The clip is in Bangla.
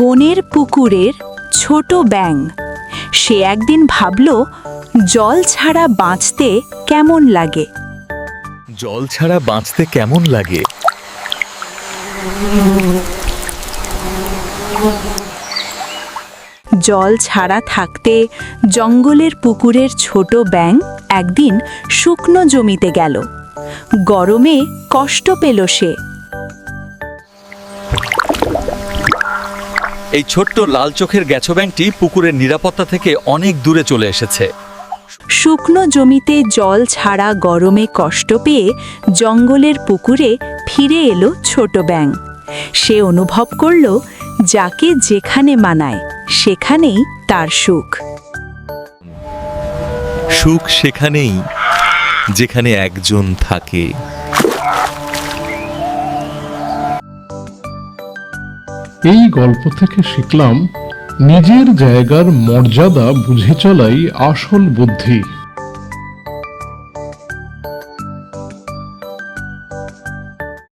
বনের পুকুরের ছোট ব্যাঙ। সে একদিন ভাবল, জল ছাড়া বাঁচতে কেমন লাগে। জল ছাড়া বাঁচতে কেমন লাগে? জল ছাড়া থাকতে জঙ্গলের পুকুরের ছোট ব্যাঙ একদিন শুকনো জমিতে গেল। গরমে কষ্ট পেল সে। এই ছোট্ট লাল চোখের গেছো ব্যাঙটি পুকুরের নিরাপত্তা থেকে অনেক দূরে চলে এসেছে। শুকনো জমিতে জল ছাড়া গরমে কষ্ট পেয়ে জঙ্গলের পুকুরে ফিরে এলো ছোট ব্যাঙ। সে অনুভব করল, যাকে যেখানে মানায় সেখানেই তার সুখ। সুখ সেখানেই যেখানে একজন থাকে। এই গল্প থেকে শিখলাম, নিজের জায়গার মর্যাদা বুঝে চলাই আসল বুদ্ধি।